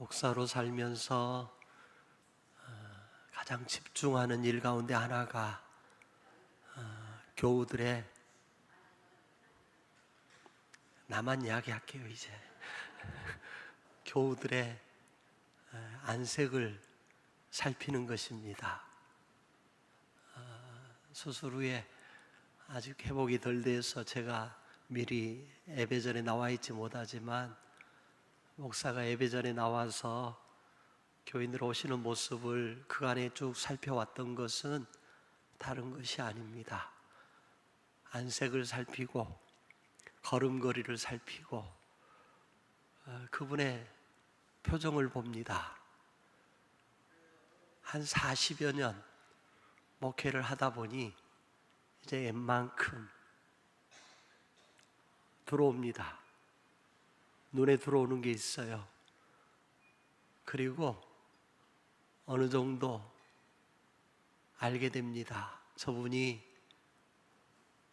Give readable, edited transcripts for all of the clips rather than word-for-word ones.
목사로 살면서 가장 집중하는 일 가운데 하나가 교우들의, 나만 이야기할게요 이제. 교우들의 안색을 살피는 것입니다. 수술 후에 아직 회복이 덜 돼서 제가 미리 예배전에 나와 있지 못하지만, 목사가 예배전에 나와서 교인들 오시는 모습을 그간에 쭉 살펴왔던 것은 다른 것이 아닙니다. 안색을 살피고 걸음걸이를 살피고 그분의 표정을 봅니다. 한 40여 년 목회를 하다 보니 이제 웬만큼 들어옵니다. 눈에 들어오는 게 있어요. 그리고 어느 정도 알게 됩니다. 저분이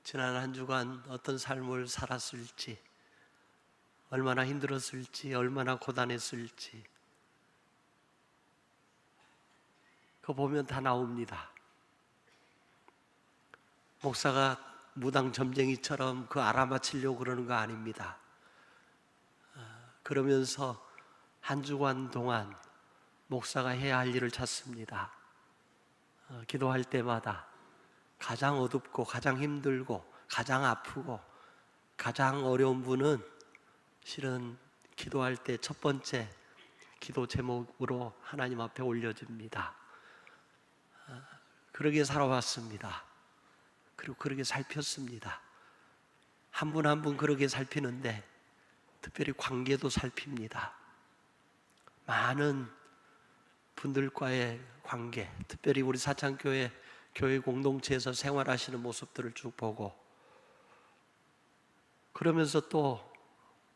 지난 한 주간 어떤 삶을 살았을지, 얼마나 힘들었을지, 얼마나 고단했을지, 그거 보면 다 나옵니다. 목사가 무당 점쟁이처럼 그 알아맞히려고 그러는 거 아닙니다. 그러면서 한 주간 동안 목사가 해야 할 일을 찾습니다. 기도할 때마다 가장 어둡고 가장 힘들고 가장 아프고 가장 어려운 분은 실은 기도할 때 첫 번째 기도 제목으로 하나님 앞에 올려집니다. 그러게 살아왔습니다. 그리고 그러게 살폈습니다. 한 분 한 분 그러게 살피는데 특별히 관계도 살핍니다. 많은 분들과의 관계, 특별히 우리 사창교회 교회 공동체에서 생활하시는 모습들을 쭉 보고, 그러면서 또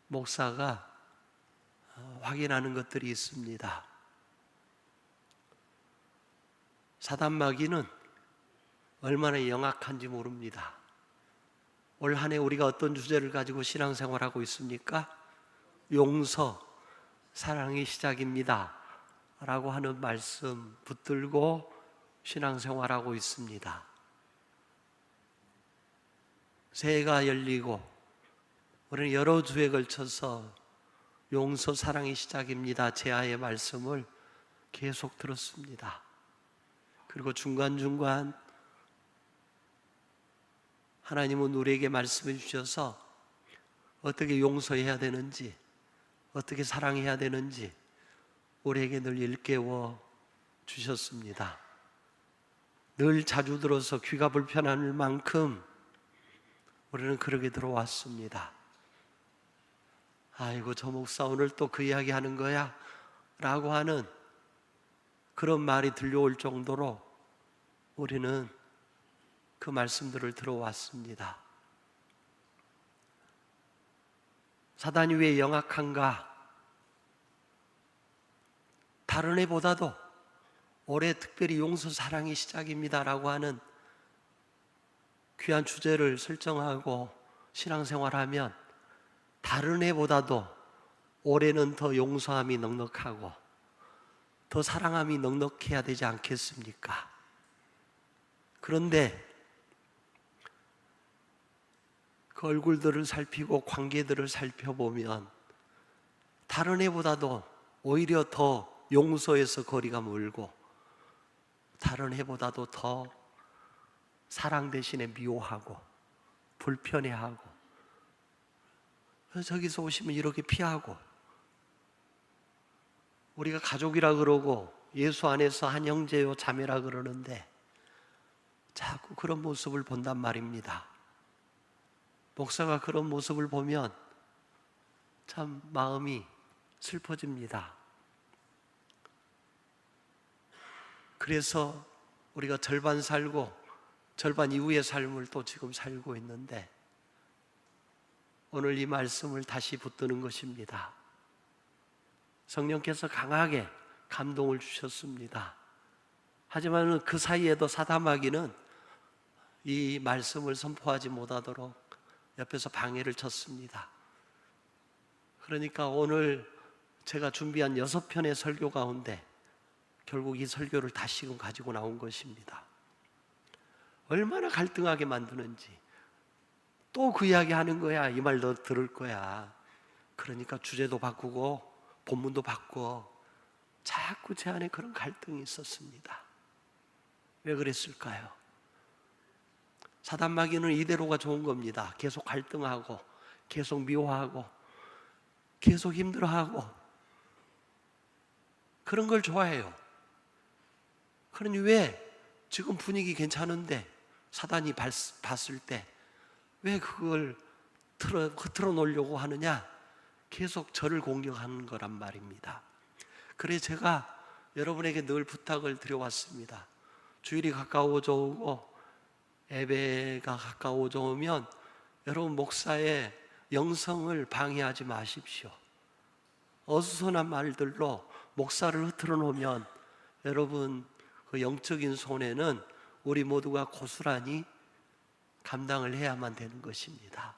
목사가 확인하는 것들이 있습니다. 사단마귀는 얼마나 영악한지 모릅니다. 올 한 해 우리가 어떤 주제를 가지고 신앙생활하고 있습니까? 용서, 사랑이 시작입니다 라고 하는 말씀 붙들고 신앙생활하고 있습니다. 새해가 열리고 우리는 여러 주에 걸쳐서 용서, 사랑이 시작입니다 제하의 말씀을 계속 들었습니다. 그리고 중간중간 하나님은 우리에게 말씀해 주셔서 어떻게 용서해야 되는지, 어떻게 사랑해야 되는지 우리에게 늘 일깨워 주셨습니다. 늘 자주 들어서 귀가 불편할 만큼 우리는 그러게 들어왔습니다. 아이고, 저 목사 오늘 또 그 이야기 하는 거야? 라고 하는 그런 말이 들려올 정도로 우리는 그 말씀들을 들어왔습니다. 사단이 왜 영악한가? 다른 해보다도 올해 특별히 용서, 사랑이 시작입니다라고 하는 귀한 주제를 설정하고 신앙생활하면 다른 해보다도 올해는 더 용서함이 넉넉하고 더 사랑함이 넉넉해야 되지 않겠습니까? 그런데 그 얼굴들을 살피고 관계들을 살펴보면 다른 해보다도 오히려 더 용서에서 거리가 멀고 다른 해보다도 더 사랑 대신에 미워하고 불편해하고, 그래서 저기서 오시면 이렇게 피하고, 우리가 가족이라 그러고 예수 안에서 한 형제요 자매라 그러는데 자꾸 그런 모습을 본단 말입니다. 목사가 그런 모습을 보면 참 마음이 슬퍼집니다. 그래서 우리가 절반 살고 절반 이후의 삶을 또 지금 살고 있는데 오늘 이 말씀을 다시 붙드는 것입니다. 성령께서 강하게 감동을 주셨습니다. 하지만 그 사이에도 사단마귀는 이 말씀을 선포하지 못하도록 옆에서 방해를 쳤습니다. 그러니까 오늘 제가 준비한 6편의 설교 가운데 결국 이 설교를 다시금 가지고 나온 것입니다. 얼마나 갈등하게 만드는지. 또 그 이야기 하는 거야. 이 말 너 들을 거야. 그러니까 주제도 바꾸고 본문도 바꾸어. 자꾸 제 안에 그런 갈등이 있었습니다. 왜 그랬을까요? 사단마귀는 이대로가 좋은 겁니다. 계속 갈등하고 계속 미워하고 계속 힘들어하고 그런 걸 좋아해요. 그러니 왜 지금 분위기 괜찮은데 사단이 봤을 때 왜 그걸 흐트러 놓으려고 하느냐? 계속 저를 공격하는 거란 말입니다. 그래서 제가 여러분에게 늘 부탁을 드려왔습니다. 주일이 가까워져 오고 예배가 가까워져 오면 여러분 목사의 영성을 방해하지 마십시오. 어수선한 말들로 목사를 흐트러 놓으면 여러분 그 영적인 손해는 우리 모두가 고스란히 감당을 해야만 되는 것입니다.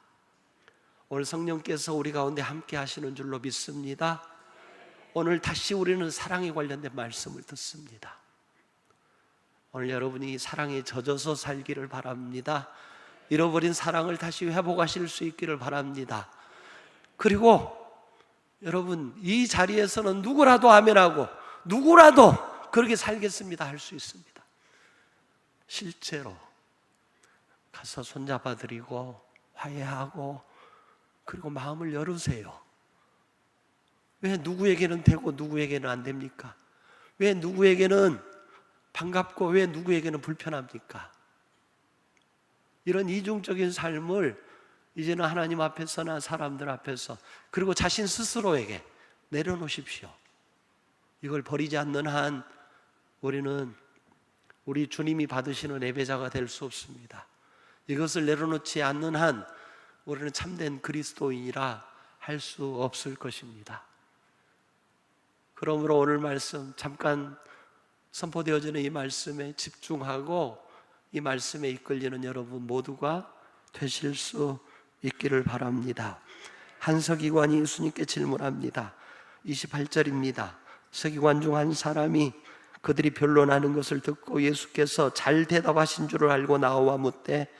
오늘 성령께서 우리 가운데 함께 하시는 줄로 믿습니다. 오늘 다시 우리는 사랑에 관련된 말씀을 듣습니다. 오늘 여러분이 사랑에 젖어서 살기를 바랍니다. 잃어버린 사랑을 다시 회복하실 수 있기를 바랍니다. 그리고 여러분 이 자리에서는 누구라도 아멘하고 누구라도 그렇게 살겠습니다 할 수 있습니다. 실제로 가서 손잡아드리고 화해하고 그리고 마음을 열으세요. 왜 누구에게는 되고 누구에게는 안 됩니까? 왜 누구에게는 반갑고 왜 누구에게는 불편합니까? 이런 이중적인 삶을 이제는 하나님 앞에서나 사람들 앞에서 그리고 자신 스스로에게 내려놓으십시오. 이걸 버리지 않는 한 우리는 우리 주님이 받으시는 예배자가 될 수 없습니다. 이것을 내려놓지 않는 한 우리는 참된 그리스도인이라 할 수 없을 것입니다. 그러므로 오늘 말씀 잠깐 선포되어지는 이 말씀에 집중하고 이 말씀에 이끌리는 여러분 모두가 되실 수 있기를 바랍니다. 한 서기관이 예수님께 질문합니다. 28절입니다. 서기관 중 한 사람이 그들이 변론하는 것을 듣고 예수께서 잘 대답하신 줄을 알고 나와 묻되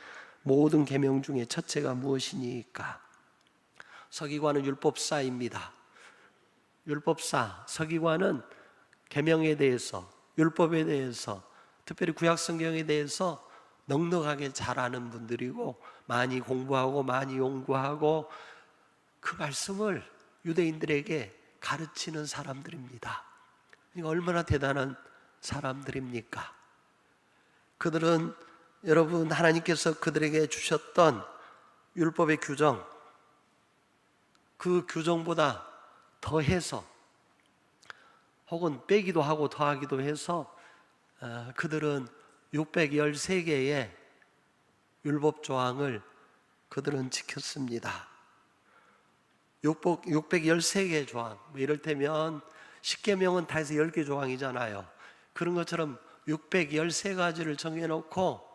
모든 계명 중에 첫째가 무엇이니까? 서기관은 율법사입니다. 율법사, 서기관은 계명에 대해서, 율법에 대해서, 특별히 구약 성경에 대해서 넉넉하게 잘 아는 분들이고 많이 공부하고 많이 연구하고 그 말씀을 유대인들에게 가르치는 사람들입니다. 그러니까 얼마나 대단한 사람들입니까? 그들은 여러분 하나님께서 그들에게 주셨던 율법의 규정, 그 규정보다 더해서 혹은 빼기도 하고 더하기도 해서 그들은 613개의 율법 조항을 그들은 지켰습니다. 613개의 조항, 이를테면 10계명은 다 해서 10개 조항이잖아요. 그런 것처럼 613가지를 정해놓고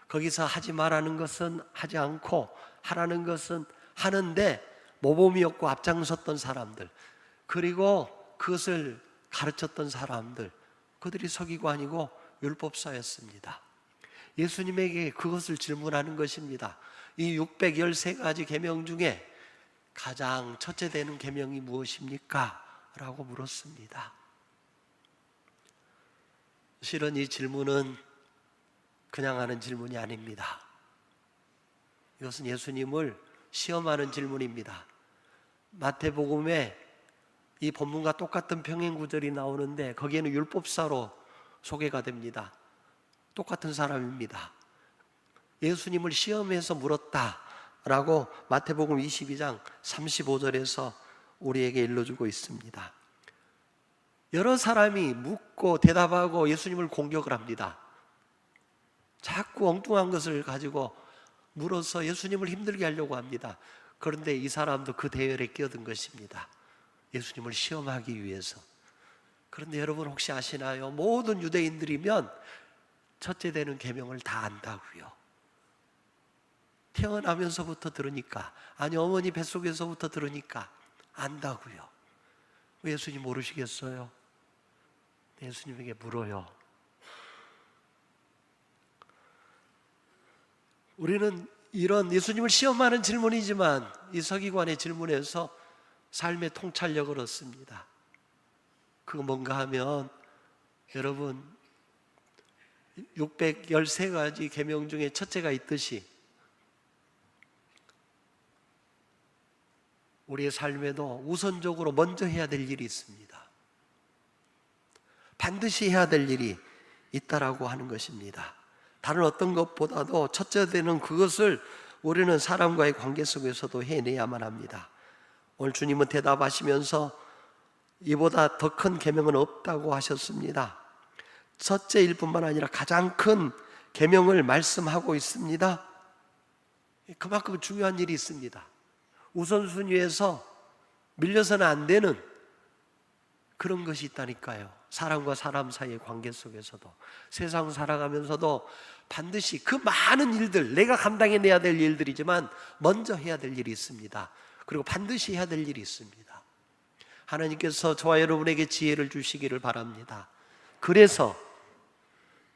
거기서 하지 말라는 것은 하지 않고 하라는 것은 하는데 모범이 없고 앞장섰던 사람들, 그리고 그것을 가르쳤던 사람들, 그들이 서기관이고 율법사였습니다. 예수님에게 그것을 질문하는 것입니다. 이 613가지 계명 중에 가장 첫째 되는 계명이 무엇입니까? 라고 물었습니다. 실은 이 질문은 그냥 하는 질문이 아닙니다. 이것은 예수님을 시험하는 질문입니다. 마태복음에 이 본문과 똑같은 평행 구절이 나오는데 거기에는 율법사로 소개가 됩니다. 똑같은 사람입니다. 예수님을 시험해서 물었다라고 마태복음 22장 35절에서 우리에게 일러주고 있습니다. 여러 사람이 묻고 대답하고 예수님을 공격을 합니다. 자꾸 엉뚱한 것을 가지고 물어서 예수님을 힘들게 하려고 합니다. 그런데 이 사람도 그 대열에 끼어든 것입니다. 예수님을 시험하기 위해서. 그런데 여러분 혹시 아시나요? 모든 유대인들이면 첫째 되는 계명을 다 안다고요. 태어나면서부터 들으니까, 아니 어머니 뱃속에서부터 들으니까 안다고요. 왜 예수님 모르시겠어요? 예수님에게 물어요. 우리는 이런 예수님을 시험하는 질문이지만 이 서기관의 질문에서 삶의 통찰력을 얻습니다. 그거 뭔가 하면 여러분 613가지 계명 중에 첫째가 있듯이 우리의 삶에도 우선적으로 먼저 해야 될 일이 있습니다. 반드시 해야 될 일이 있다라고 하는 것입니다. 다른 어떤 것보다도 첫째 되는 그것을 우리는 사람과의 관계 속에서도 해내야만 합니다. 오늘 주님은 대답하시면서 이보다 더 큰 계명은 없다고 하셨습니다. 첫째 일뿐만 아니라 가장 큰 계명을 말씀하고 있습니다. 그만큼 중요한 일이 있습니다. 우선순위에서 밀려서는 안 되는 그런 것이 있다니까요. 사람과 사람 사이의 관계 속에서도, 세상 살아가면서도 반드시 그 많은 일들, 내가 감당해내야 될 일들이지만 먼저 해야 될 일이 있습니다. 그리고 반드시 해야 될 일이 있습니다. 하나님께서 저와 여러분에게 지혜를 주시기를 바랍니다. 그래서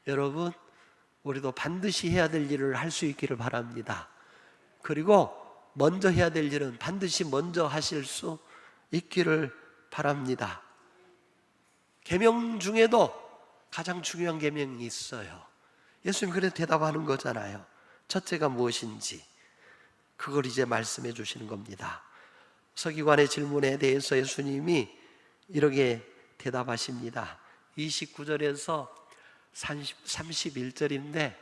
여러분, 우리도 반드시 해야 될 일을 할 수 있기를 바랍니다. 그리고 먼저 해야 될 일은 반드시 먼저 하실 수 있기를 바랍니다. 계명 중에도 가장 중요한 계명이 있어요. 예수님 그래서 대답하는 거잖아요. 첫째가 무엇인지 그걸 이제 말씀해 주시는 겁니다. 서기관의 질문에 대해서 예수님이 이렇게 대답하십니다. 29절에서 31절인데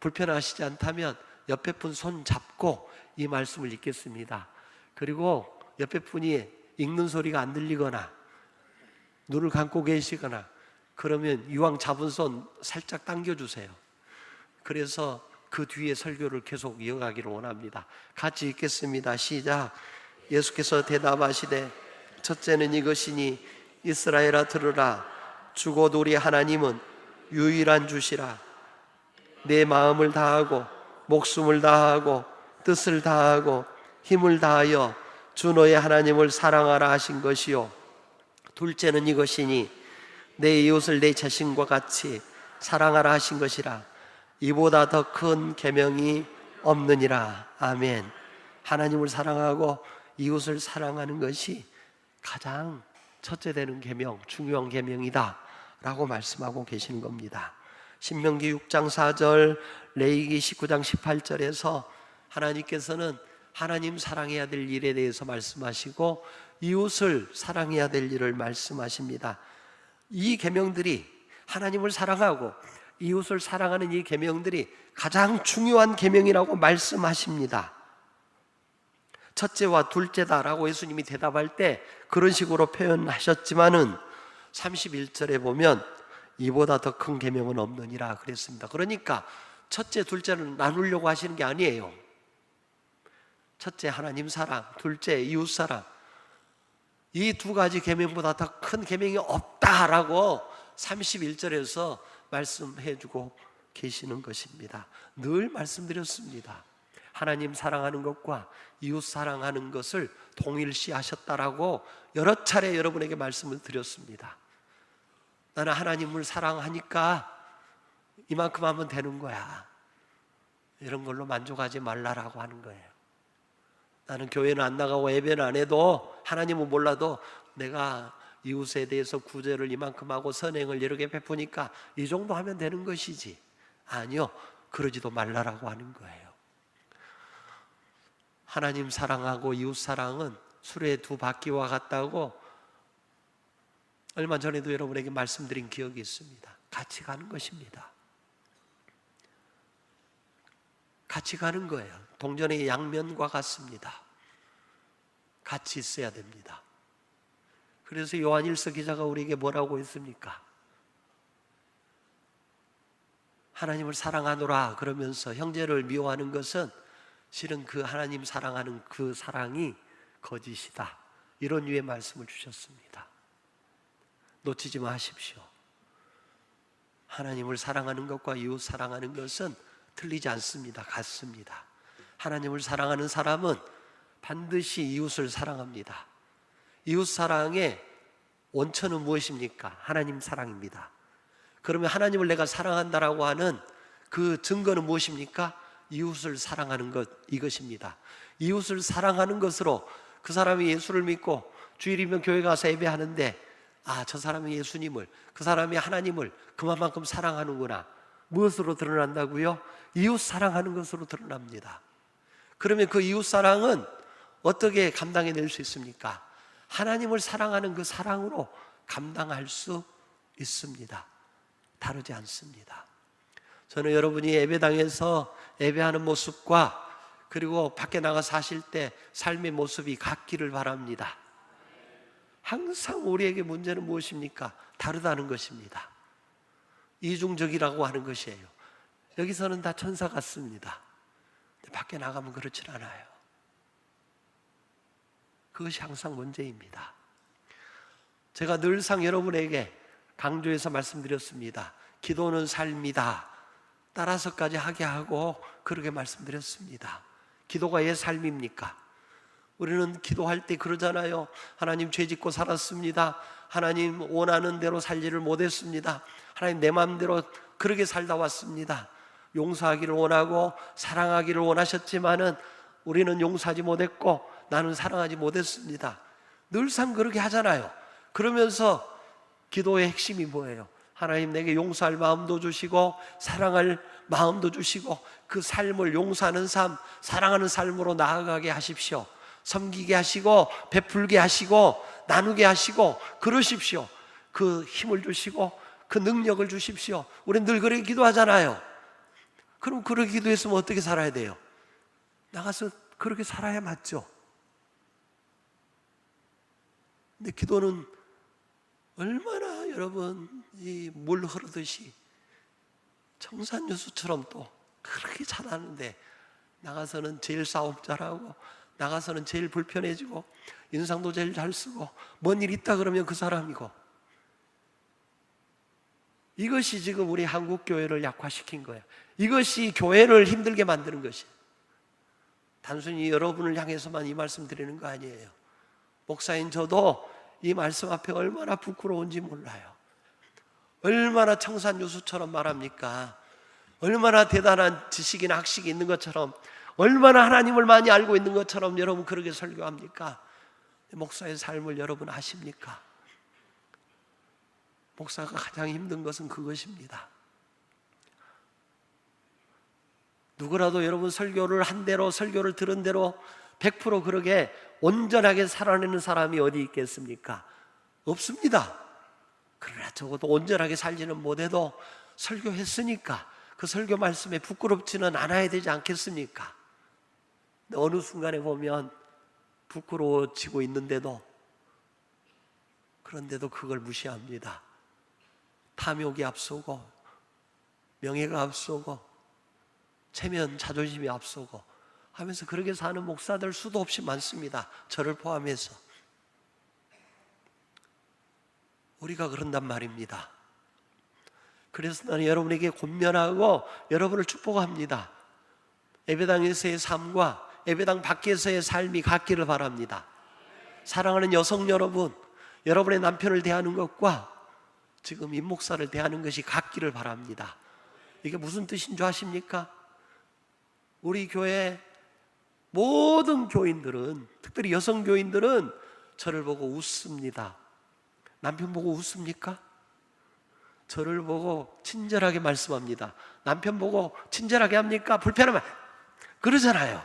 불편하시지 않다면 옆에 분 손 잡고 이 말씀을 읽겠습니다. 그리고 옆에 분이 읽는 소리가 안 들리거나 눈을 감고 계시거나 그러면 이왕 잡은 손 살짝 당겨주세요. 그래서 그 뒤에 설교를 계속 이어가기를 원합니다. 같이 읽겠습니다. 시작. 예수께서 대답하시되 첫째는 이것이니 이스라엘아 들으라. 주곧 우리 하나님은 유일한 주시라. 내 마음을 다하고 목숨을 다하고 뜻을 다하고 힘을 다하여 주 너의 하나님을 사랑하라 하신 것이요. 둘째는 이것이니 내 이웃을 내 자신과 같이 사랑하라 하신 것이라. 이보다 더 큰 계명이 없느니라. 아멘. 하나님을 사랑하고 이웃을 사랑하는 것이 가장 첫째 되는 계명, 중요한 계명이다 라고 말씀하고 계시는 겁니다. 신명기 6장 4절, 레위기 19장 18절에서 하나님께서는 하나님 사랑해야 될 일에 대해서 말씀하시고 이웃을 사랑해야 될 일을 말씀하십니다. 이 계명들이 하나님을 사랑하고 이웃을 사랑하는 이 계명들이 가장 중요한 계명이라고 말씀하십니다. 첫째와 둘째다라고 예수님이 대답할 때 그런 식으로 표현하셨지만은 31절에 보면 이보다 더 큰 계명은 없느니라 그랬습니다. 그러니까 첫째, 둘째는 나누려고 하시는 게 아니에요. 첫째 하나님 사랑, 둘째 이웃 사랑, 이 두 가지 계명보다 더 큰 계명이 없다라고 31절에서 말씀해 주고 계시는 것입니다. 늘 말씀드렸습니다. 하나님 사랑하는 것과 이웃 사랑하는 것을 동일시하셨다라고 여러 차례 여러분에게 말씀을 드렸습니다. 나는 하나님을 사랑하니까 이만큼 하면 되는 거야, 이런 걸로 만족하지 말라라고 하는 거예요. 나는 교회는 안 나가고 예배는 안 해도 하나님은 몰라도 내가 이웃에 대해서 구제를 이만큼 하고 선행을 이렇게 베푸니까 이 정도 하면 되는 것이지. 아니요, 그러지도 말라라고 하는 거예요. 하나님 사랑하고 이웃 사랑은 수레의 두 바퀴와 같다고 얼마 전에도 여러분에게 말씀드린 기억이 있습니다. 같이 가는 것입니다. 같이 가는 거예요. 동전의 양면과 같습니다. 같이 있어야 됩니다. 그래서 요한일서 기자가 우리에게 뭐라고 했습니까? 하나님을 사랑하노라 그러면서 형제를 미워하는 것은 실은 그 하나님 사랑하는 그 사랑이 거짓이다, 이런 류의 말씀을 주셨습니다. 놓치지 마십시오. 하나님을 사랑하는 것과 이웃 사랑하는 것은 틀리지 않습니다. 같습니다. 하나님을 사랑하는 사람은 반드시 이웃을 사랑합니다. 이웃 사랑에 원천은 무엇입니까? 하나님 사랑입니다. 그러면 하나님을 내가 사랑한다라고 하는 그 증거는 무엇입니까? 이웃을 사랑하는 것, 이것입니다. 이웃을 사랑하는 것으로 그 사람이 예수를 믿고 주일이면 교회 가서 예배하는데, 아, 저 사람이 예수님을, 그 사람이 하나님을 그만큼 사랑하는구나. 무엇으로 드러난다고요? 이웃 사랑하는 것으로 드러납니다. 그러면 그 이웃 사랑은 어떻게 감당해낼 수 있습니까? 하나님을 사랑하는 그 사랑으로 감당할 수 있습니다. 다르지 않습니다. 저는 여러분이 예배당에서 예배하는 모습과 그리고 밖에 나가 사실 때 삶의 모습이 같기를 바랍니다. 항상 우리에게 문제는 무엇입니까? 다르다는 것입니다. 이중적이라고 하는 것이에요. 여기서는 다 천사 같습니다. 근데 밖에 나가면 그렇지 않아요. 그것이 항상 문제입니다. 제가 늘상 여러분에게 강조해서 말씀드렸습니다. 기도는 삶이다. 따라서까지 하게 하고 그렇게 말씀드렸습니다. 기도가 왜 삶입니까? 우리는 기도할 때 그러잖아요. 하나님, 죄 짓고 살았습니다. 하나님, 원하는 대로 살지를 못했습니다. 하나님, 내 마음대로 그렇게 살다 왔습니다. 용서하기를 원하고 사랑하기를 원하셨지만은 우리는 용서하지 못했고 나는 사랑하지 못했습니다. 늘상 그렇게 하잖아요. 그러면서 기도의 핵심이 뭐예요? 하나님, 내게 용서할 마음도 주시고 사랑할 마음도 주시고 그 삶을 용서하는 삶, 사랑하는 삶으로 나아가게 하십시오. 섬기게 하시고 베풀게 하시고 나누게 하시고 그러십시오. 그 힘을 주시고 그 능력을 주십시오. 우리는 늘 그렇게 기도하잖아요. 그럼 그렇게 기도했으면 어떻게 살아야 돼요? 나가서 그렇게 살아야 맞죠. 근데 기도는 얼마나 여러분 이 물 흐르듯이 청산유수처럼 또 그렇게 잘하는데 나가서는 제일 싸움 잘하고 나가서는 제일 불편해지고 인상도 제일 잘 쓰고 뭔 일 있다 그러면 그 사람이고, 이것이 지금 우리 한국교회를 약화시킨 거예요. 이것이 교회를 힘들게 만드는 것이에요. 단순히 여러분을 향해서만 이 말씀 드리는 거 아니에요. 목사인 저도 이 말씀 앞에 얼마나 부끄러운지 몰라요. 얼마나 청산유수처럼 말합니까? 얼마나 대단한 지식이나 학식이 있는 것처럼, 얼마나 하나님을 많이 알고 있는 것처럼 여러분 그렇게 설교합니까? 목사의 삶을 여러분 아십니까? 목사가 가장 힘든 것은 그것입니다. 누구라도 여러분 설교를 한 대로, 설교를 들은 대로 100% 그러게 온전하게 살아내는 사람이 어디 있겠습니까? 없습니다. 그러나 적어도 온전하게 살지는 못해도 설교했으니까 그 설교 말씀에 부끄럽지는 않아야 되지 않겠습니까? 어느 순간에 보면 부끄러워지고 있는데도, 그런데도 그걸 무시합니다. 탐욕이 앞서고 명예가 앞서고 체면, 자존심이 앞서고 하면서 그렇게 사는 목사들 수도 없이 많습니다. 저를 포함해서. 우리가 그런단 말입니다. 그래서 나는 여러분에게 권면하고 여러분을 축복합니다. 예배당에서의 삶과 예배당 밖에서의 삶이 같기를 바랍니다. 사랑하는 여성 여러분, 여러분의 남편을 대하는 것과 지금 임 목사를 대하는 것이 같기를 바랍니다. 이게 무슨 뜻인 줄 아십니까? 우리 교회 모든 교인들은, 특별히 여성 교인들은 저를 보고 웃습니다. 남편 보고 웃습니까? 저를 보고 친절하게 말씀합니다. 남편 보고 친절하게 합니까? 불편하면 그러잖아요.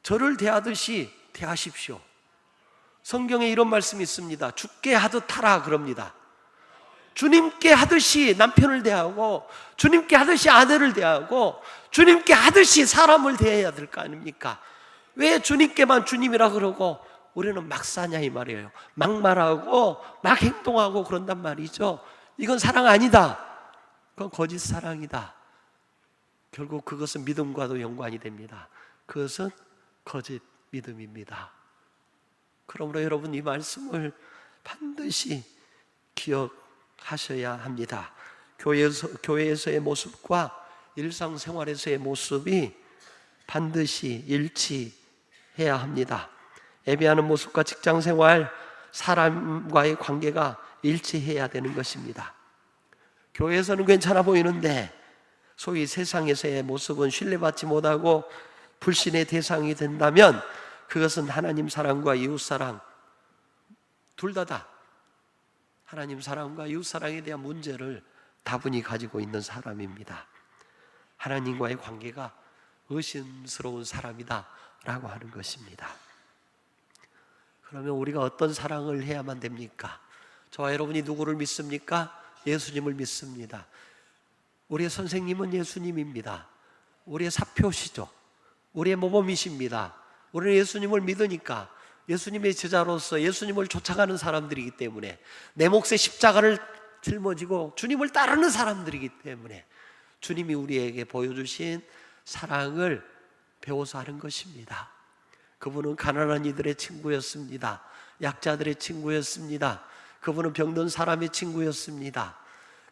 저를 대하듯이 대하십시오. 성경에 이런 말씀이 있습니다. 주께 하듯 하라 그럽니다. 주님께 하듯이 남편을 대하고 주님께 하듯이 아내를 대하고 주님께 하듯이 사람을 대해야 될 거 아닙니까? 왜 주님께만 주님이라 그러고 우리는 막 사냐 이 말이에요. 막 말하고 막 행동하고 그런단 말이죠. 이건 사랑 아니다. 그건 거짓 사랑이다. 결국 그것은 믿음과도 연관이 됩니다. 그것은 거짓 믿음입니다. 그러므로 여러분 이 말씀을 반드시 기억하셔야 합니다. 교회에서의 모습과 일상생활에서의 모습이 반드시 일치해야 합니다. 예배하는 모습과 직장생활, 사람과의 관계가 일치해야 되는 것입니다. 교회에서는 괜찮아 보이는데 소위 세상에서의 모습은 신뢰받지 못하고 불신의 대상이 된다면 그것은 하나님 사랑과 이웃 사랑 둘 다다 하나님 사랑과 이웃 사랑에 대한 문제를 다분히 가지고 있는 사람입니다. 하나님과의 관계가 의심스러운 사람이다 라고 하는 것입니다. 그러면 우리가 어떤 사랑을 해야만 됩니까? 저와 여러분이 누구를 믿습니까? 예수님을 믿습니다. 우리의 선생님은 예수님입니다. 우리의 사표시죠. 우리의 모범이십니다. 우리는 예수님을 믿으니까 예수님의 제자로서 예수님을 쫓아가는 사람들이기 때문에 내 몫의 십자가를 짊어지고 주님을 따르는 사람들이기 때문에 주님이 우리에게 보여주신 사랑을 배워서 하는 것입니다. 그분은 가난한 이들의 친구였습니다. 약자들의 친구였습니다. 그분은 병든 사람의 친구였습니다.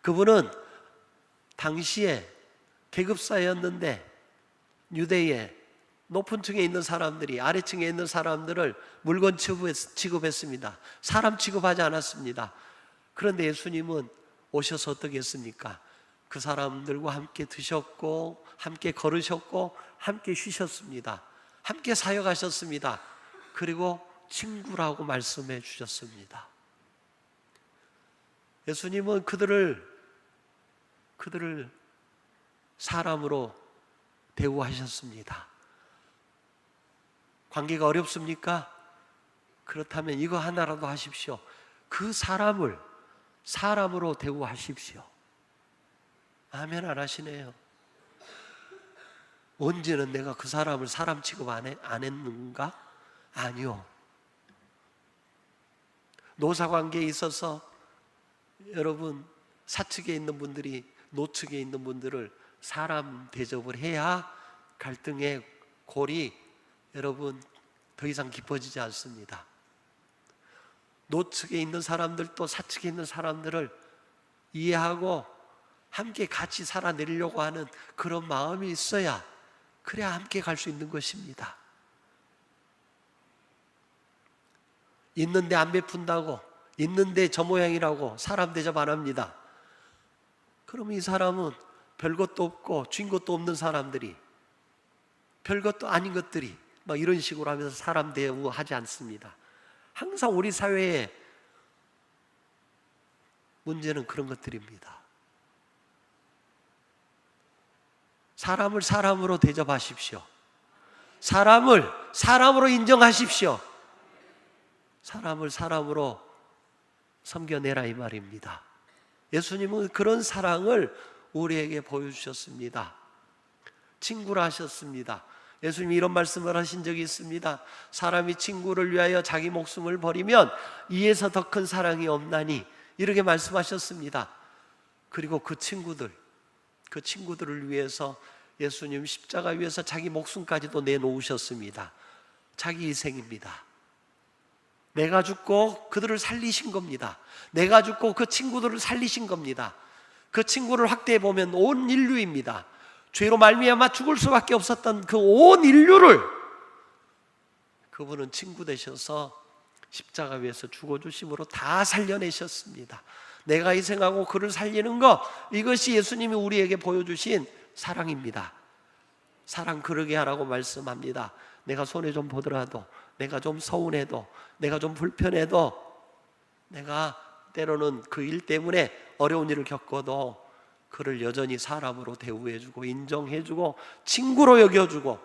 그분은 당시에 계급사였는데 유대의 높은 층에 있는 사람들이 아래층에 있는 사람들을 물건 취급했습니다. 사람 취급하지 않았습니다. 그런데 예수님은 오셔서 어떻게 했습니까? 그 사람들과 함께 드셨고 함께 걸으셨고 함께 쉬셨습니다. 함께 사역하셨습니다. 그리고 친구라고 말씀해 주셨습니다. 예수님은 그들을 사람으로 대우하셨습니다. 관계가 어렵습니까? 그렇다면 이거 하나라도 하십시오. 그 사람을 사람으로 대우하십시오. 아멘 안 하시네요. 언제는 내가 그 사람을 사람 취급 안 했는가? 아니요. 노사관계에 있어서 여러분 사측에 있는 분들이 노측에 있는 분들을 사람 대접을 해야 갈등의 골이 여러분 더 이상 깊어지지 않습니다. 노측에 있는 사람들도 사측에 있는 사람들을 이해하고 함께 같이 살아내려고 하는 그런 마음이 있어야 그래야 함께 갈 수 있는 것입니다. 있는데 안 베푼다고 있는데 저 모양이라고 사람 대접 안 합니다. 그럼 이 사람은 별것도 없고 쥔 것도 없는 사람들이 별것도 아닌 것들이 막 이런 식으로 하면서 사람 대우하지 않습니다. 항상 우리 사회의 문제는 그런 것들입니다. 사람을 사람으로 대접하십시오. 사람을 사람으로 인정하십시오. 사람을 사람으로 섬겨내라 이 말입니다. 예수님은 그런 사랑을 우리에게 보여주셨습니다. 친구라 하셨습니다. 예수님이 이런 말씀을 하신 적이 있습니다. 사람이 친구를 위하여 자기 목숨을 버리면 이에서 더 큰 사랑이 없나니 이렇게 말씀하셨습니다. 그리고 그 친구들을 위해서 예수님 십자가 위에서 자기 목숨까지도 내놓으셨습니다. 자기 희생입니다. 내가 죽고 그들을 살리신 겁니다. 내가 죽고 그 친구들을 살리신 겁니다. 그 친구를 확대해 보면 온 인류입니다. 죄로 말미암아 죽을 수밖에 없었던 그 온 인류를 그분은 친구 되셔서 십자가 위에서 죽어주심으로 다 살려내셨습니다. 내가 희생하고 그를 살리는 것, 이것이 예수님이 우리에게 보여주신 사랑입니다. 사랑 그러게 하라고 말씀합니다. 내가 손해 좀 보더라도, 내가 좀 서운해도, 내가 좀 불편해도, 내가 때로는 그 일 때문에 어려운 일을 겪어도 그를 여전히 사람으로 대우해주고 인정해주고 친구로 여겨주고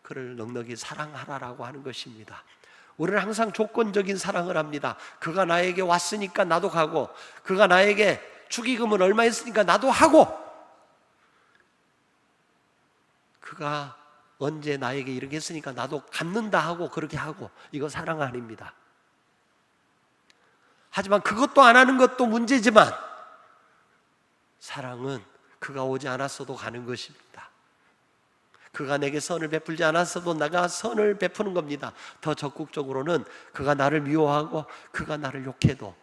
그를 넉넉히 사랑하라라고 하는 것입니다. 우리는 항상 조건적인 사랑을 합니다. 그가 나에게 왔으니까 나도 가고, 그가 나에게 축의금은 얼마 했으니까 나도 하고, 그가 언제 나에게 이렇게 했으니까 나도 갚는다 하고 그렇게 하고, 이거 사랑 아닙니다. 하지만 그것도 안 하는 것도 문제지만 사랑은 그가 오지 않았어도 가는 것입니다. 그가 내게 선을 베풀지 않았어도 내가 선을 베푸는 겁니다. 더 적극적으로는 그가 나를 미워하고 그가 나를 욕해도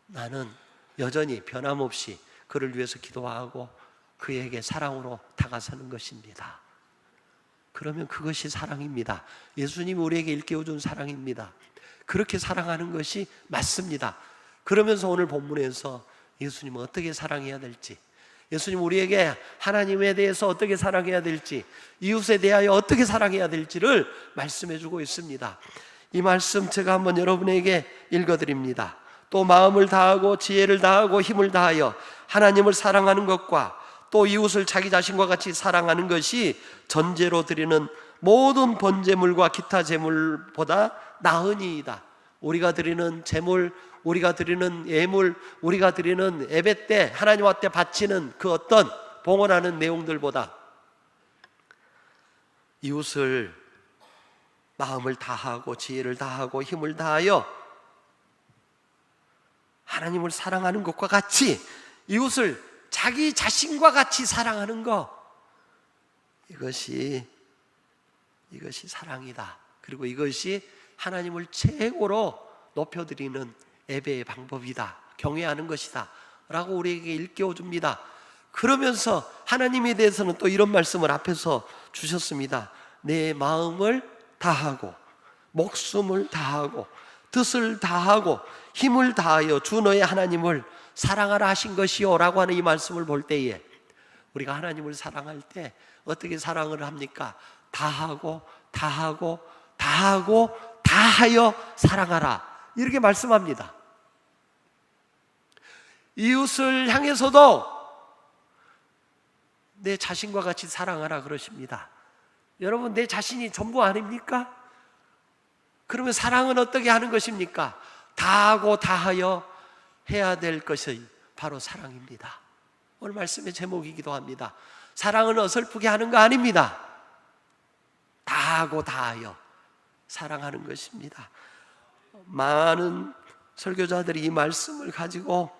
나는 여전히 변함없이 그를 위해서 기도하고 그에게 사랑으로 다가서는 것입니다. 그러면 그것이 사랑입니다. 예수님이 우리에게 일깨워준 사랑입니다. 그렇게 사랑하는 것이 맞습니다. 그러면서 오늘 본문에서 예수님은 어떻게 사랑해야 될지, 예수님 우리에게 하나님에 대해서 어떻게 사랑해야 될지, 이웃에 대하여 어떻게 사랑해야 될지를 말씀해 주고 있습니다. 이 말씀 제가 한번 여러분에게 읽어드립니다. 또 마음을 다하고 지혜를 다하고 힘을 다하여 하나님을 사랑하는 것과 또 이웃을 자기 자신과 같이 사랑하는 것이 전제로 드리는 모든 번제물과 기타 제물보다 나으니이다. 우리가 드리는 제물, 우리가 드리는 예물, 우리가 드리는 예배 때 하나님 앞에 바치는 그 어떤 봉헌하는 내용들보다 이웃을 마음을 다하고 지혜를 다하고 힘을 다하여 하나님을 사랑하는 것과 같이 이웃을 자기 자신과 같이 사랑하는 것, 이것이 사랑이다. 그리고 이것이 하나님을 최고로 높여드리는 예배의 방법이다, 경외하는 것이다 라고 우리에게 일깨워 줍니다. 그러면서 하나님에 대해서는 또 이런 말씀을 앞에서 주셨습니다. 내 마음을 다하고 목숨을 다하고 뜻을 다하고 힘을 다하여 주 너의 하나님을 사랑하라 하신 것이요 라고 하는 이 말씀을 볼 때에 우리가 하나님을 사랑할 때 어떻게 사랑을 합니까? 다하고 다하고 다하고 다하여 사랑하라, 이렇게 말씀합니다. 이웃을 향해서도 내 자신과 같이 사랑하라 그러십니다. 여러분, 내 자신이 전부 아닙니까? 그러면 사랑은 어떻게 하는 것입니까? 다하고 다하여 해야 될 것이 바로 사랑입니다. 오늘 말씀의 제목이기도 합니다. 사랑은 어설프게 하는 거 아닙니다. 다하고 다하여 사랑하는 것입니다. 많은 설교자들이 이 말씀을 가지고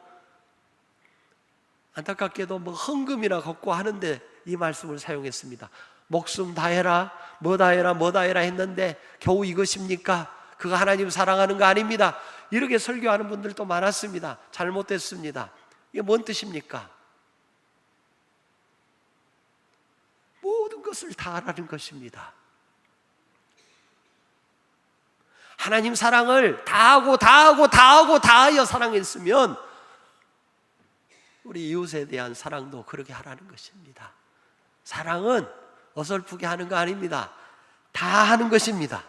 안타깝게도 헌금이나 걷고 하는데 이 말씀을 사용했습니다. 목숨 다해라, 뭐 다해라, 뭐 다해라 했는데 겨우 이것입니까? 그거 하나님 사랑하는 거 아닙니다. 이렇게 설교하는 분들도 많았습니다. 잘못됐습니다. 이게 뭔 뜻입니까? 모든 것을 다하라는 것입니다. 하나님 사랑을 다하고 다하고 다하고 다하여 사랑했으면 우리 이웃에 대한 사랑도 그렇게 하라는 것입니다. 사랑은 어설프게 하는 거 아닙니다. 다 하는 것입니다.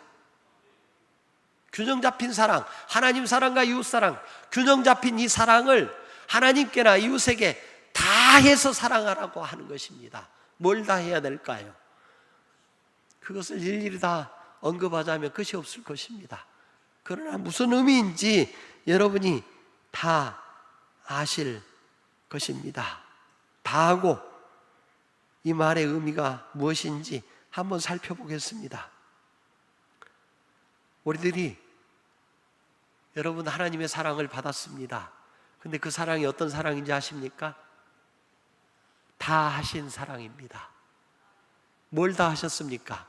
균형 잡힌 사랑, 하나님 사랑과 이웃 사랑, 균형 잡힌 이 사랑을 하나님께나 이웃에게 다 해서 사랑하라고 하는 것입니다. 뭘 다 해야 될까요? 그것을 일일이 다 언급하자면 끝이 없을 것입니다. 그러나 무슨 의미인지 여러분이 다 아실 것입니다. 다 하고 이 말의 의미가 무엇인지 한번 살펴보겠습니다. 우리들이 여러분 하나님의 사랑을 받았습니다. 근데 그 사랑이 어떤 사랑인지 아십니까? 다 하신 사랑입니다. 뭘 다 하셨습니까?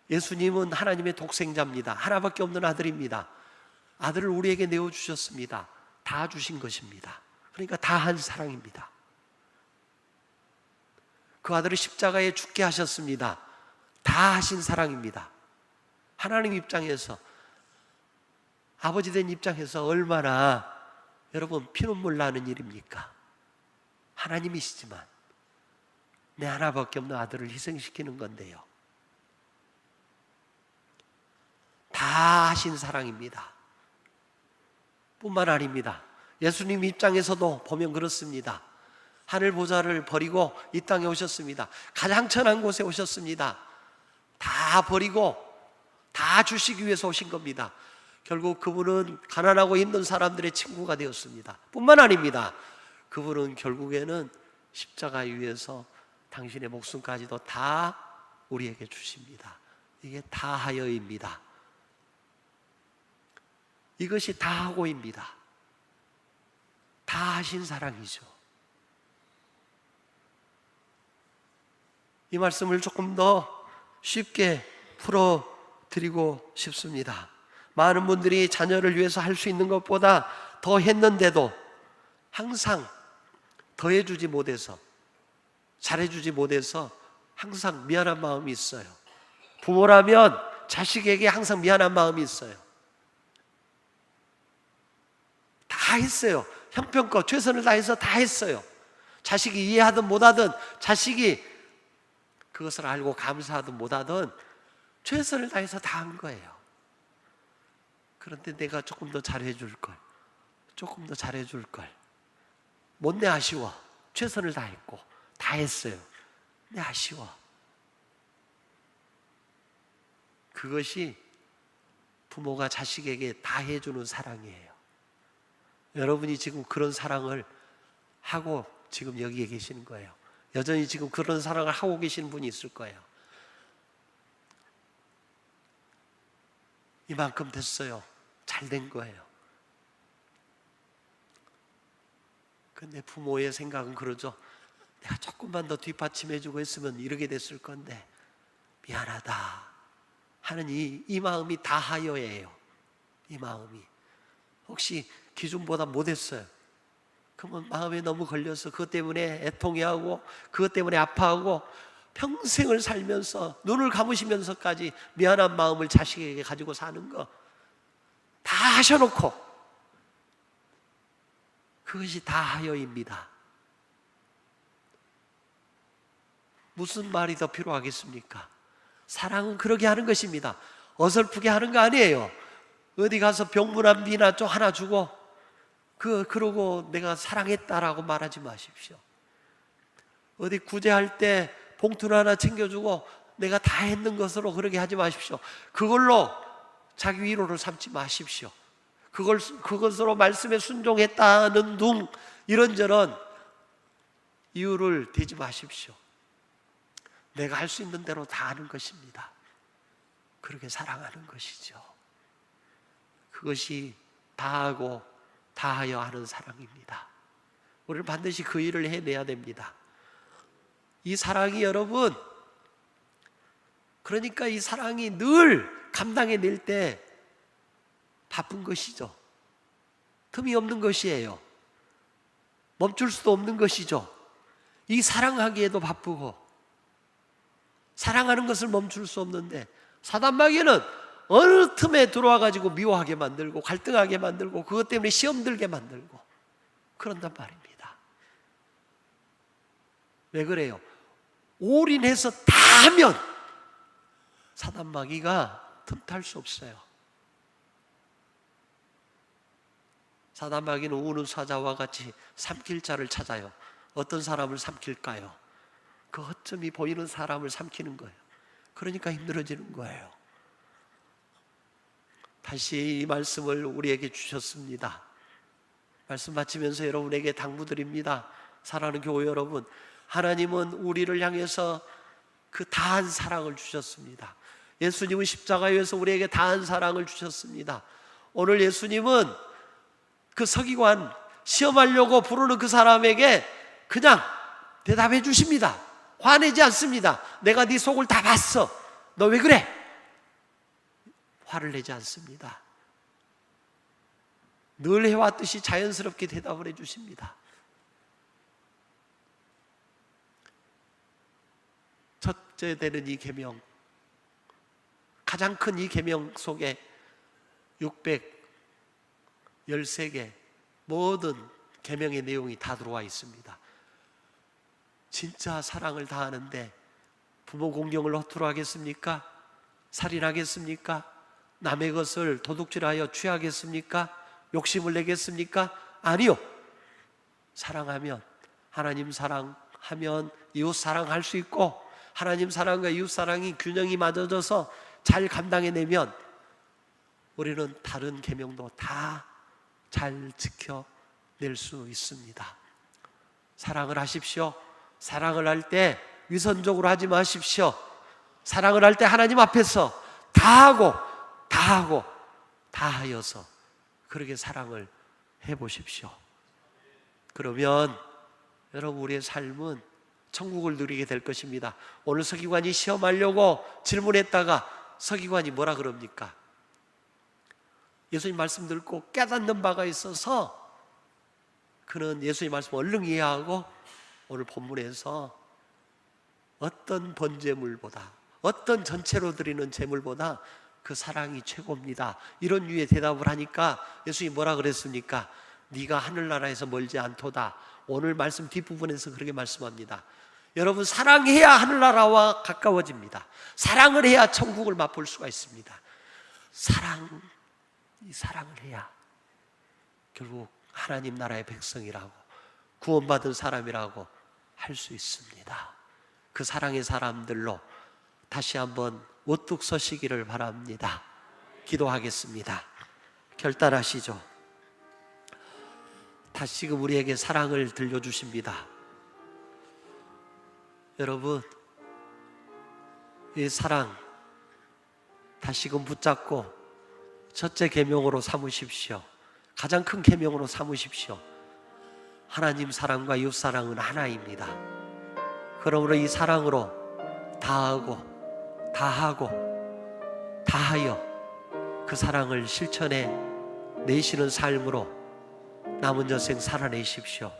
예수님은 하나님의 독생자입니다. 하나밖에 없는 아들입니다. 아들을 우리에게 내어주셨습니다. 다 주신 것입니다. 그러니까 다 한 사랑입니다. 그 아들을 십자가에 죽게 하셨습니다. 다 하신 사랑입니다. 하나님 입장에서, 아버지 된 입장에서 얼마나 여러분 피눈물 나는 일입니까? 하나님이시지만 내 하나밖에 없는 아들을 희생시키는 건데요. 다 하신 사랑입니다. 뿐만 아닙니다. 예수님 입장에서도 보면 그렇습니다. 하늘 보좌를 버리고 이 땅에 오셨습니다. 가장 천한 곳에 오셨습니다. 다 버리고 다 주시기 위해서 오신 겁니다. 결국 그분은 가난하고 힘든 사람들의 친구가 되었습니다. 뿐만 아닙니다. 그분은 결국에는 십자가 위에서 당신의 목숨까지도 다 우리에게 주십니다. 이게 다하여입니다. 이것이 다하고입니다. 다 하신 사랑이죠. 이 말씀을 조금 더 쉽게 풀어드리고 싶습니다. 많은 분들이 자녀를 위해서 할 수 있는 것보다 더 했는데도 항상 더해주지 못해서, 잘해주지 못해서 항상 미안한 마음이 있어요. 부모라면 자식에게 항상 미안한 마음이 있어요. 다 했어요. 형편껏 최선을 다해서 다 했어요. 자식이 이해하든 못하든, 자식이 그것을 알고 감사하든 못하든 최선을 다해서 다 한 거예요. 그런데 내가 조금 더 잘해줄 걸, 조금 더 잘해줄 걸. 못내 아쉬워. 최선을 다했고 다 했어요. 내 아쉬워. 그것이 부모가 자식에게 다 해주는 사랑이에요. 여러분이 지금 그런 사랑을 하고 지금 여기에 계시는 거예요. 여전히 지금 그런 사랑을 하고 계시는 분이 있을 거예요. 이만큼 됐어요. 잘 된 거예요. 근데 부모의 생각은 그러죠. 내가 조금만 더 뒷받침해주고 했으면 이렇게 됐을 건데 미안하다 하는 이 마음이 다하여예요. 이 마음이 혹시 기준보다 못했어요. 그러면 마음에 너무 걸려서 그것 때문에 애통해하고 그것 때문에 아파하고 평생을 살면서 눈을 감으시면서까지 미안한 마음을 자식에게 가지고 사는 거 다 하셔놓고, 그것이 다하여입니다. 무슨 말이 더 필요하겠습니까? 사랑은 그렇게 하는 것입니다. 어설프게 하는 거 아니에요. 어디 가서 병문안비나 좀 하나 주고 그러고 내가 사랑했다라고 말하지 마십시오. 어디 구제할 때 봉투를 하나 챙겨주고 내가 다 했는 것으로 그렇게 하지 마십시오. 그걸로 자기 위로를 삼지 마십시오. 그것으로 말씀에 순종했다는 둥 이런저런 이유를 대지 마십시오. 내가 할 수 있는 대로 다 하는 것입니다. 그렇게 사랑하는 것이죠. 그것이 다하고 다하여 하는 사랑입니다. 우리는 반드시 그 일을 해내야 됩니다. 이 사랑이 여러분, 그러니까 이 사랑이 늘 감당해낼 때 바쁜 것이죠. 틈이 없는 것이에요. 멈출 수도 없는 것이죠. 이 사랑하기에도 바쁘고 사랑하는 것을 멈출 수 없는데 사단마귀는 어느 틈에 들어와 가지고 미워하게 만들고 갈등하게 만들고 그것 때문에 시험 들게 만들고 그런단 말입니다. 왜 그래요? 올인해서 다 하면 사단마귀가 틈탈 수 없어요. 사단마귀는 우는 사자와 같이 삼킬 자를 찾아요. 어떤 사람을 삼킬까요? 그 허점이 보이는 사람을 삼키는 거예요. 그러니까 힘들어지는 거예요. 다시 이 말씀을 우리에게 주셨습니다. 말씀 마치면서 여러분에게 당부드립니다. 사랑하는 교회 여러분, 하나님은 우리를 향해서 그 다한 사랑을 주셨습니다. 예수님은 십자가에서 우리에게 다한 사랑을 주셨습니다. 오늘 예수님은 그 서기관 시험하려고 부르는 그 사람에게 그냥 대답해 주십니다. 화내지 않습니다. 내가 네 속을 다 봤어. 너 왜 그래? 화를 내지 않습니다. 늘 해왔듯이 자연스럽게 대답을 해 주십니다. 첫째 되는 이 계명, 가장 큰 이 계명 속에 613개 모든 계명의 내용이 다 들어와 있습니다. 진짜 사랑을 다하는데 부모 공경을 허투루 하겠습니까? 살인하겠습니까? 남의 것을 도둑질하여 취하겠습니까? 욕심을 내겠습니까? 아니요. 사랑하면, 하나님 사랑하면 이웃 사랑할 수 있고 하나님 사랑과 이웃 사랑이 균형이 맞아져서 잘 감당해내면 우리는 다른 계명도 다 잘 지켜낼 수 있습니다. 사랑을 하십시오. 사랑을 할 때 위선적으로 하지 마십시오. 사랑을 할 때 하나님 앞에서 다 하여서 그렇게 사랑을 해보십시오. 그러면 여러분 우리의 삶은 천국을 누리게 될 것입니다. 오늘 서기관이 시험하려고 질문했다가 서기관이 뭐라 그럽니까? 예수님 말씀 듣고 깨닫는 바가 있어서 그는 예수님 말씀 얼른 이해하고 오늘 본문에서 어떤 번제물보다, 어떤 전체로 드리는 제물보다 그 사랑이 최고입니다. 이런 류의 대답을 하니까 예수님이 뭐라 그랬습니까? 네가 하늘나라에서 멀지 않도다. 오늘 말씀 뒷부분에서 그렇게 말씀합니다. 여러분, 사랑해야 하늘나라와 가까워집니다. 사랑을 해야 천국을 맛볼 수가 있습니다. 이 사랑을 해야 결국 하나님 나라의 백성이라고, 구원받은 사람이라고 할 수 있습니다. 그 사랑의 사람들로 다시 한번 우뚝 서시기를 바랍니다. 기도하겠습니다. 결단하시죠. 다시금 우리에게 사랑을 들려주십니다. 여러분, 이 사랑 다시금 붙잡고 첫째 계명으로 삼으십시오. 가장 큰 계명으로 삼으십시오. 하나님 사랑과 이웃 사랑은 하나입니다. 그러므로 이 사랑으로 다하고 다하여 그 사랑을 실천해 내시는 삶으로 남은 여생 살아내십시오.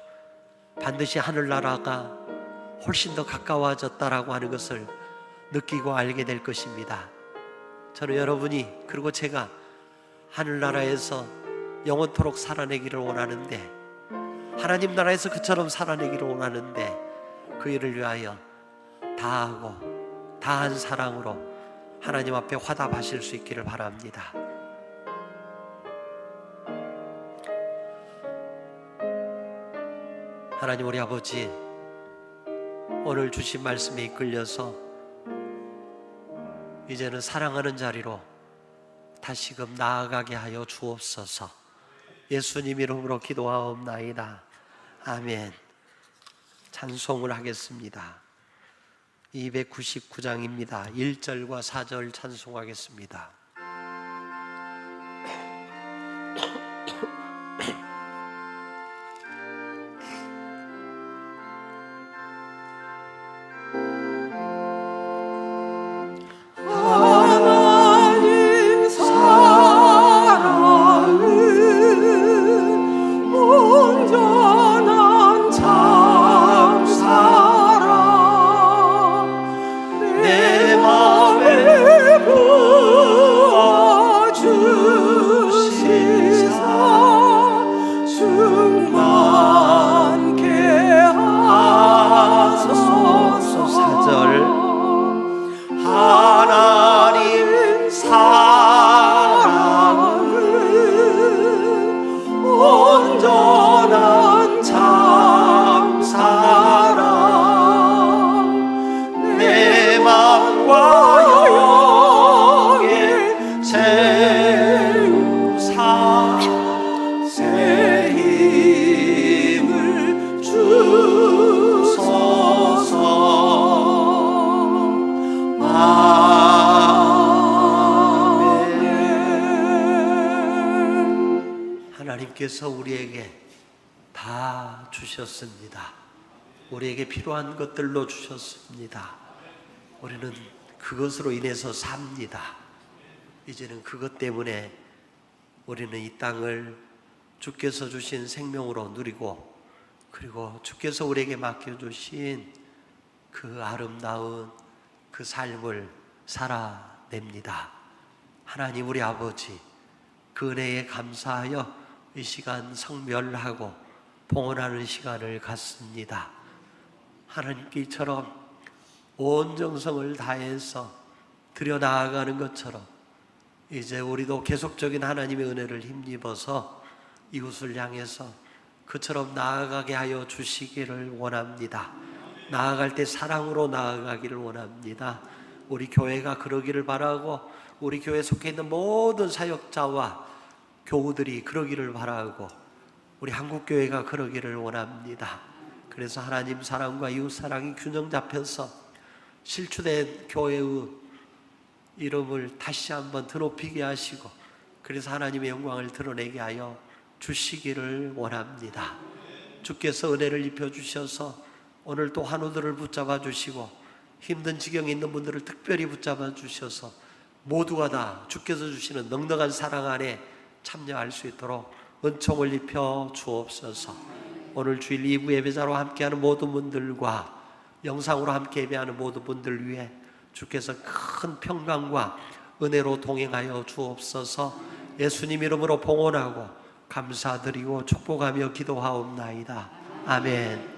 반드시 하늘나라가 훨씬 더 가까워졌다라고 하는 것을 느끼고 알게 될 것입니다. 저는 여러분이, 그리고 제가 하늘나라에서 영원토록 살아내기를 원하는데, 하나님 나라에서 그처럼 살아내기를 원하는데, 그 일을 위하여 다하고 다한 사랑으로 하나님 앞에 화답하실 수 있기를 바랍니다. 하나님 우리 아버지, 오늘 주신 말씀에 이끌려서 이제는 사랑하는 자리로 다시금 나아가게 하여 주옵소서. 예수님 이름으로 기도하옵나이다. 아멘. 찬송을 하겠습니다. 299장입니다. 1절과 4절 찬송하겠습니다. 하나님께서 우리에게 다 주셨습니다. 우리에게 필요한 것들로 주셨습니다. 우리는 그것으로 인해서 삽니다. 이제는 그것 때문에 우리는 이 땅을 주께서 주신 생명으로 누리고, 그리고 주께서 우리에게 맡겨주신 그 아름다운 그 삶을 살아냅니다. 하나님 우리 아버지, 그 은혜에 감사하여 이 시간 성멸하고 봉헌하는 시간을 갖습니다. 하나님께 이처럼 온 정성을 다해서 드려나아가는 것처럼 이제 우리도 계속적인 하나님의 은혜를 힘입어서 이웃을 향해서 그처럼 나아가게 하여 주시기를 원합니다. 나아갈 때 사랑으로 나아가기를 원합니다. 우리 교회가 그러기를 바라고, 우리 교회에 속해 있는 모든 사역자와 교우들이 그러기를 바라고, 우리 한국교회가 그러기를 원합니다. 그래서 하나님 사랑과 이웃 사랑이 균형 잡혀서 실추된 교회의 이름을 다시 한번 드높이게 하시고, 그래서 하나님의 영광을 드러내게 하여 주시기를 원합니다. 주께서 은혜를 입혀주셔서 오늘 또 환우들을 붙잡아 주시고, 힘든 지경에 있는 분들을 특별히 붙잡아 주셔서 모두가 다 주께서 주시는 넉넉한 사랑 안에 참여할 수 있도록 은총을 입혀 주옵소서. 오늘 주일 2부 예배자로 함께하는 모든 분들과 영상으로 함께 예배하는 모든 분들 위해 주께서 큰 평강과 은혜로 동행하여 주옵소서. 예수님 이름으로 봉헌하고 감사드리고 축복하며 기도하옵나이다. 아멘.